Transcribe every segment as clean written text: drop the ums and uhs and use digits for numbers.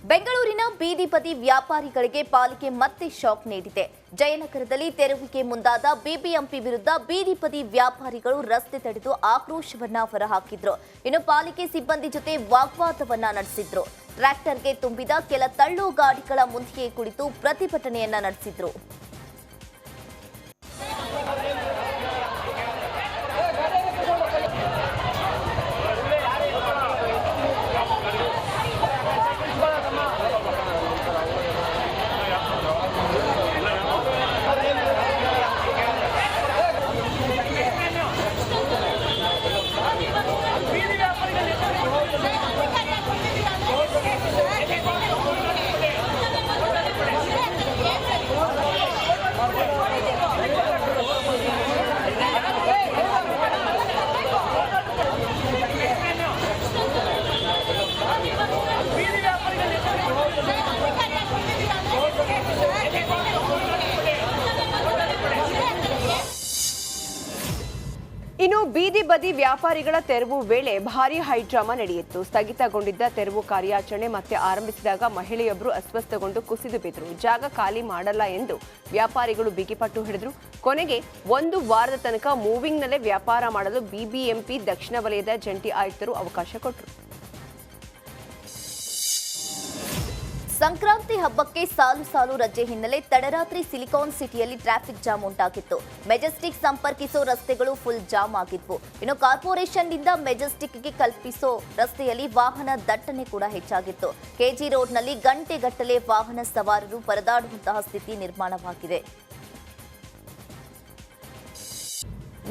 ಬೆಂಗಳೂರಿನ ಬೀದಿ ಬದಿ ವ್ಯಾಪಾರಿಗಳಿಗೆ ಪಾಲಿಕೆ ಮತ್ತೆ ಶಾಕ್ ನೀಡಿದೆ. ಜಯನಗರದಲ್ಲಿ ತೆರವಿಗೆ ಮುಂದಾದ ಬಿಬಿಎಂಪಿ ವಿರುದ್ಧ ಬೀದಿ ಬದಿ ವ್ಯಾಪಾರಿಗಳು ರಸ್ತೆ ತಡೆದು ಆಕ್ರೋಶವನ್ನ ಹೊರಹಾಕಿದ್ರು. ಇನ್ನು ಪಾಲಿಕೆ ಸಿಬ್ಬಂದಿ ಜೊತೆ ವಾಗ್ವಾದವನ್ನ ನಡೆಸಿದ್ರು. ಟ್ರ್ಯಾಕ್ಟರ್ಗೆ ತುಂಬಿದ ಕೆಲ ತಳ್ಳು ಗಾಡಿಗಳ ಮುಂದೆಯೇ ಕುಳಿತು ಪ್ರತಿಭಟನೆಯನ್ನ ನಡೆಸಿದ್ರು. ಇನ್ನು ಬೀದಿ ಬದಿ ವ್ಯಾಪಾರಿಗಳ ತೆರವು ವೇಳೆ ಭಾರೀ ಹೈಡ್ರಾಮಾ ನಡೆಯಿತು. ಸ್ಥಗಿತಗೊಂಡಿದ್ದ ತೆರವು ಕಾರ್ಯಾಚರಣೆ ಮತ್ತೆ ಆರಂಭಿಸಿದಾಗ ಮಹಿಳೆಯೊಬ್ಬರು ಅಸ್ವಸ್ಥಗೊಂಡು ಕುಸಿದು ಬಿದ್ದರು. ಜಾಗ ಖಾಲಿ ಮಾಡಲ್ಲ ಎಂದು ವ್ಯಾಪಾರಿಗಳು ಬಿಗಿಪಟ್ಟು ಹಿಡಿದ್ರು. ಕೊನೆಗೆ ಒಂದು ವಾರದ ತನಕ ಮೂವಿಂಗ್ನಲ್ಲೇ ವ್ಯಾಪಾರ ಮಾಡಲು ಬಿಬಿಎಂಪಿ ದಕ್ಷಿಣ ವಲಯದ ಜಂಟಿ ಆಯುಕ್ತರು ಅವಕಾಶ ಕೊಟ್ಟರು. ಸಂಕ್ರಾಂತಿ ಹಬ್ಬಕ್ಕೆ ಸಾಲು ರಜೆ ಹಿನ್ನೆಲೆ ತಡರಾತ್ರಿ ಸಿಲಿಕಾನ್ ಸಿಟಿಯಲ್ಲಿ ಟ್ರಾಫಿಕ್ ಜಾಮ್ ಉಂಟಾಗಿತ್ತು. ಮೆಜೆಸ್ಟಿಕ್ ಸಂಪರ್ಕಿಸೋ ರಸ್ತೆಗಳು ಫುಲ್ ಜಾಮ್ ಆಗಿದ್ವು. ಇನ್ನು ಕಾರ್ಪೊರೇಷನ್ನಿಂದ ಮೆಜೆಸ್ಟಿಕ್ಗೆ ಕಲ್ಪಿಸೋ ರಸ್ತೆಯಲ್ಲಿ ವಾಹನ ದಟ್ಟಣೆ ಕೂಡ ಹೆಚ್ಚಾಗಿತ್ತು. ಕೆಜಿ ರೋಡ್ನಲ್ಲಿ ಗಂಟೆಗಟ್ಟಲೆ ವಾಹನ ಸವಾರರು ಪರದಾಡುವಂತಹ ಸ್ಥಿತಿ ನಿರ್ಮಾಣವಾಗಿದೆ.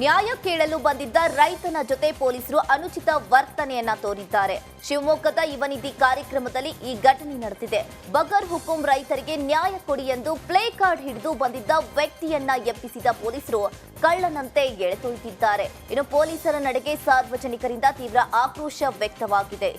ನ್ಯಾಯ ಕೇಳಲು ಬಂದಿದ್ದ ರೈತನ ಜೊತೆ ಪೊಲೀಸರು ಅನುಚಿತ ವರ್ತನೆಯನ್ನ ತೋರಿದ್ದಾರೆ. ಶಿವಮೊಗ್ಗದ ಯುವನಿಧಿ ಕಾರ್ಯಕ್ರಮದಲ್ಲಿ ಈ ಘಟನೆ ನಡೆದಿದೆ. ಬಗರ್ ಹುಕುಂ ರೈತರಿಗೆ ನ್ಯಾಯ ಕೊಡಿ ಎಂದು ಪ್ಲೇ ಕಾರ್ಡ್ ಹಿಡಿದು ಬಂದಿದ್ದ ವ್ಯಕ್ತಿಯನ್ನ ಎಬ್ಬಿಸಿದ ಪೊಲೀಸರು ಕಳ್ಳನಂತೆ ಎಳೆದೊಯ್ದಿದ್ದಾರೆ. ಇನ್ನು ಪೊಲೀಸರ ನಡೆಗೆ ಸಾರ್ವಜನಿಕರಿಂದ ತೀವ್ರ ಆಕ್ರೋಶ ವ್ಯಕ್ತವಾಗಿದೆ.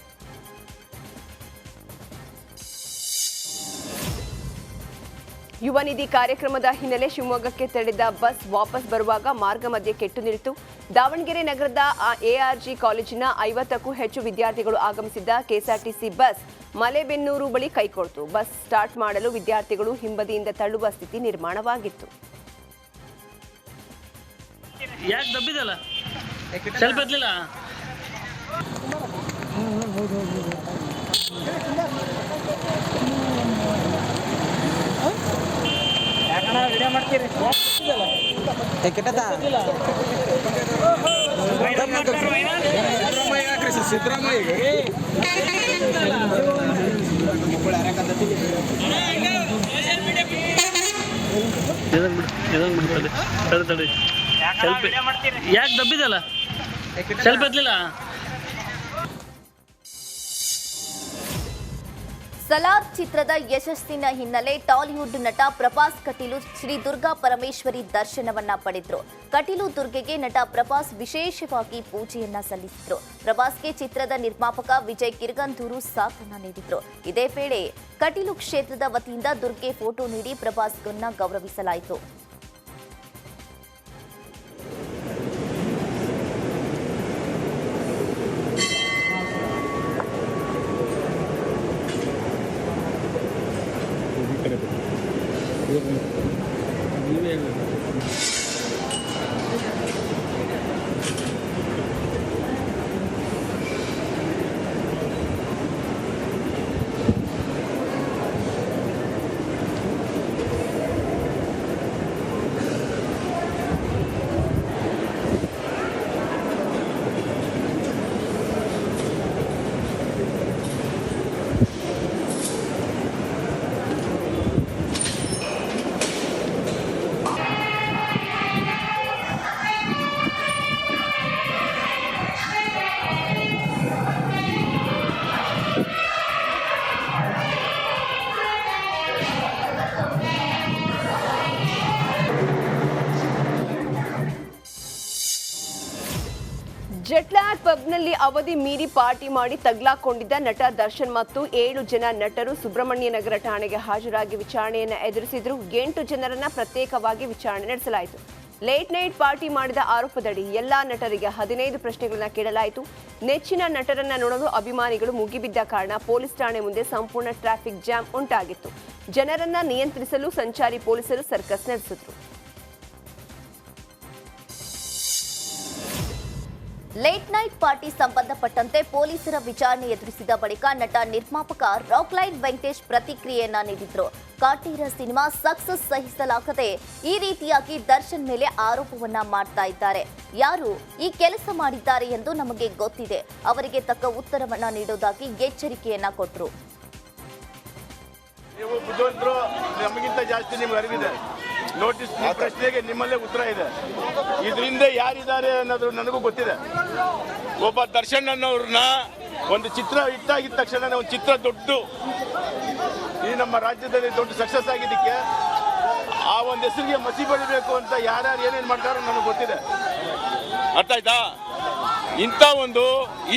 ಯುವನಿಧಿ ಕಾರ್ಯಕ್ರಮದ ಹಿನ್ನೆಲೆ ಶಿವಮೊಗ್ಗಕ್ಕೆ ತೆರಳಿದ್ದ ಬಸ್ ವಾಪಸ್ ಬರುವಾಗ ಮಾರ್ಗ ಮಧ್ಯೆ ಕೆಟ್ಟು ನಿಂತು. ದಾವಣಗೆರೆ ನಗರದ ಎಆರ್ಜಿ ಕಾಲೇಜಿನ 50ಕ್ಕೂ ಹೆಚ್ಚು ವಿದ್ಯಾರ್ಥಿಗಳು ಆಗಮಿಸಿದ್ದ ಕೆಎಸ್ಆರ್ಟಿಸಿ ಬಸ್ ಮಲೆಬೆನ್ನೂರು ಬಳಿ ಕೈಕೊಡ್ತು. ಬಸ್ ಸ್ಟಾರ್ಟ್ ಮಾಡಲು ವಿದ್ಯಾರ್ಥಿಗಳು ಹಿಂಬದಿಯಿಂದ ತಳ್ಳುವ ಸ್ಥಿತಿ ನಿರ್ಮಾಣವಾಗಿತ್ತು. ಯಾಕೆ ದಬ್ಬಿದಲ್ಲ ಸ್ವಲ್ಪ ಎತ್ತಲಿಲ್ಲ. ಸಲಾರ್ ಚಿತ್ರದ ಯಶಸ್ಸಿನ ಹಿನ್ನೆಲೆ ಟಾಲಿವುಡ್ ನಟ ಪ್ರಭಾಸ್ ಕಟೀಲು ಶ್ರೀ ದುರ್ಗಾ ಪರಮೇಶ್ವರಿ ದರ್ಶನವನ್ನ ಪಡೆದ್ರು. ಕಟೀಲು ದುರ್ಗೆಗೆ ನಟ ಪ್ರಭಾಸ್ ವಿಶೇಷವಾಗಿ ಪೂಜೆಯನ್ನ ಸಲ್ಲಿಸಿದ್ರು. ಪ್ರಭಾಸ್ಗೆ ಚಿತ್ರದ ನಿರ್ಮಾಪಕ ವಿಜಯ್ ಕಿರ್ಗಂದೂರು ಸಾಥನ್ನ ನೀಡಿದ್ರು. ಇದೇ ವೇಳೆ ಕಟೀಲು ಕ್ಷೇತ್ರದ ವತಿಯಿಂದ ದುರ್ಗೆ ಫೋಟೋ ನೀಡಿ ಪ್ರಭಾಸ್ಗನ್ನ ಗೌರವಿಸಲಾಯಿತು. ಜೆಟ್ಲ್ಯಾಗ್ ಪಬ್ನಲ್ಲಿ ಅವಧಿ ಮೀರಿ ಪಾರ್ಟಿ ಮಾಡಿ ತಗ್ಲಾಕೊಂಡಿದ್ದ ನಟ ದರ್ಶನ್ ಮತ್ತು 7 ಜನ ನಟರು ಸುಬ್ರಹ್ಮಣ್ಯ ನಗರ ಠಾಣೆಗೆ ಹಾಜರಾಗಿ ವಿಚಾರಣೆಯನ್ನು ಎದುರಿಸಿದ್ರು. 8 ಜನರನ್ನ ಪ್ರತ್ಯೇಕವಾಗಿ ವಿಚಾರಣೆ ನಡೆಸಲಾಯಿತು. ಲೇಟ್ ನೈಟ್ ಪಾರ್ಟಿ ಮಾಡಿದ ಆರೋಪದಡಿ ಎಲ್ಲಾ ನಟರಿಗೆ 15 ಪ್ರಶ್ನೆಗಳನ್ನ ಕೇಳಲಾಯಿತು. ನೆಚ್ಚಿನ ನಟರನ್ನ ನೋಡಲು ಅಭಿಮಾನಿಗಳು ಮುಗಿಬಿದ್ದ ಕಾರಣ ಪೊಲೀಸ್ ಠಾಣೆ ಮುಂದೆ ಸಂಪೂರ್ಣ ಟ್ರಾಫಿಕ್ ಜಾಮ್ ಉಂಟಾಗಿತ್ತು. ಜನರನ್ನ ನಿಯಂತ್ರಿಸಲು ಸಂಚಾರಿ ಪೊಲೀಸರು ಸರ್ಕಸ್ ನಡೆಸಿದ್ರು. ಲೇಟ್ ನೈಟ್ ಪಾರ್ಟಿ ಸಂಬಂಧಪಟ್ಟಂತೆ ಪೊಲೀಸರ ವಿಚಾರಣೆ ಎದುರಿಸಿದ ಬಳಿಕ ನಟ ನಿರ್ಮಾಪಕ ರಾಕ್ಲೈನ್ ವೆಂಕಟೇಶ್ ಪ್ರತಿಕ್ರಿಯೆಯನ್ನ ನೀಡಿದ್ರು. ಕಾಟೇರ ಸಿನಿಮಾ ಸಕ್ಸಸ್ ಸಹಿಸಲಾಗದೆ ಈ ರೀತಿಯಾಗಿ ದರ್ಶನ್ ಮೇಲೆ ಆರೋಪವನ್ನ ಮಾಡ್ತಾ ಇದ್ದಾರೆ. ಯಾರು ಈ ಕೆಲಸ ಮಾಡಿದ್ದಾರೆ ಎಂದು ನಮಗೆ ಗೊತ್ತಿದೆ, ಅವರಿಗೆ ತಕ್ಕ ಉತ್ತರವನ್ನ ನೀಡೋದಾಗಿ ಎಚ್ಚರಿಕೆಯನ್ನ ಕೊಟ್ಟರು. ನೀವು ಬುದ್ಧಿವಂತರು, ನಮಗಿಂತ ಜಾಸ್ತಿ ನಿಮ್ಗೆ ಅರಿವಿದೆ. ನೋಟಿಸ್ ಪ್ರಶ್ನೆಗೆ ನಿಮ್ಮಲ್ಲೇ ಉತ್ತರ ಇದೆ. ಇದರಿಂದ ಯಾರಿದ್ದಾರೆ ಅನ್ನೋದು ನನಗೂ ಗೊತ್ತಿದೆ. ಒಬ್ಬ ದರ್ಶನ್ ಅನ್ನೋರನ್ನ ಒಂದು ಚಿತ್ರ ಹಿಟ್ಟಾಗಿದ್ದ ತಕ್ಷಣ ಒಂದು ಚಿತ್ರ ದೊಡ್ಡ ಈ ನಮ್ಮ ರಾಜ್ಯದಲ್ಲಿ ದೊಡ್ಡ ಸಕ್ಸಸ್ ಆಗಿದ್ದಕ್ಕೆ ಆ ಒಂದು ಹೆಸರಿಗೆ ಮಸಿ ಬಳಿಬೇಕು ಅಂತ ಯಾರ್ಯಾರು ಏನೇನು ಮಾಡ್ತಾರೋ ನನಗೆ ಗೊತ್ತಿದೆ. ಅರ್ಥ ಆಯ್ತಾ? ಇಂಥ ಒಂದು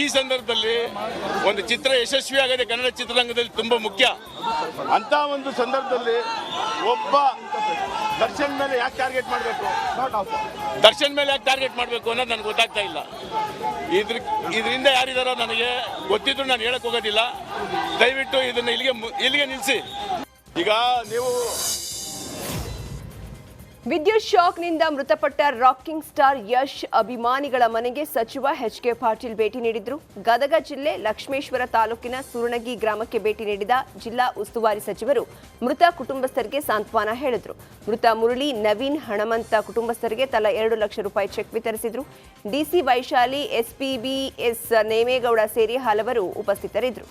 ಈ ಸಂದರ್ಭದಲ್ಲಿ ಒಂದು ಚಿತ್ರ ಯಶಸ್ವಿ ಆಗದೆ ಕನ್ನಡ ಚಿತ್ರರಂಗದಲ್ಲಿ ತುಂಬ ಮುಖ್ಯ. ಅಂತ ಒಂದು ಸಂದರ್ಭದಲ್ಲಿ ಒಬ್ಬ ದರ್ಶನ್ ಮೇಲೆ ಯಾಕೆ ಟಾರ್ಗೆಟ್ ಮಾಡಬೇಕು, ದರ್ಶನ್ ಮೇಲೆ ಯಾಕೆ ಟಾರ್ಗೆಟ್ ಮಾಡಬೇಕು ಅನ್ನೋದು ನನಗೆ ಗೊತ್ತಾಗ್ತಾ ಇಲ್ಲ. ಇದರಿಂದ ಯಾರಿದಾರೋ ನನಗೆ ಗೊತ್ತಿದ್ರು ನಾನು ಹೇಳಕ್ ಹೋಗೋದಿಲ್ಲ. ದಯವಿಟ್ಟು ಇದನ್ನ ಇಲ್ಲಿಗೆ ನಿಲ್ಲಿಸಿ. ಈಗ ನೀವು ವಿದ್ಯುತ್ ಶಾಕ್ನಿಂದ ಮೃತಪಟ್ಟ ರಾಕಿಂಗ್ ಸ್ಟಾರ್ ಯಶ್ ಅಭಿಮಾನಿಗಳ ಮನೆಗೆ ಸಚಿವ ಎಚ್.ಕೆ. ಪಾಟೀಲ್ ಭೇಟಿ ನೀಡಿದ್ರು. ಗದಗ ಜಿಲ್ಲೆ ಲಕ್ಷ್ಮೇಶ್ವರ ತಾಲೂಕಿನ ಸುರಣಗಿ ಗ್ರಾಮಕ್ಕೆ ಭೇಟಿ ನೀಡಿದ ಜಿಲ್ಲಾ ಉಸ್ತುವಾರಿ ಸಚಿವರು ಮೃತ ಕುಟುಂಬಸ್ಥರಿಗೆ ಸಾಂತ್ವನ ಹೇಳಿದ್ರು. ಮೃತ ಮುರಳಿ, ನವೀನ್, ಹಣಮಂತ ಕುಟುಂಬಸ್ಥರಿಗೆ ತಲಾ 2 ಲಕ್ಷ ರೂಪಾಯಿ ಚೆಕ್ ವಿತರಿಸಿದ್ರು. ಡಿಸಿ ವೈಶಾಲಿ, ಎಸ್ಪಿಬಿಎಸ್ ನೇಮೇಗೌಡ ಸೇರಿ ಹಲವರು ಉಪಸ್ಥಿತರಿದ್ದರು.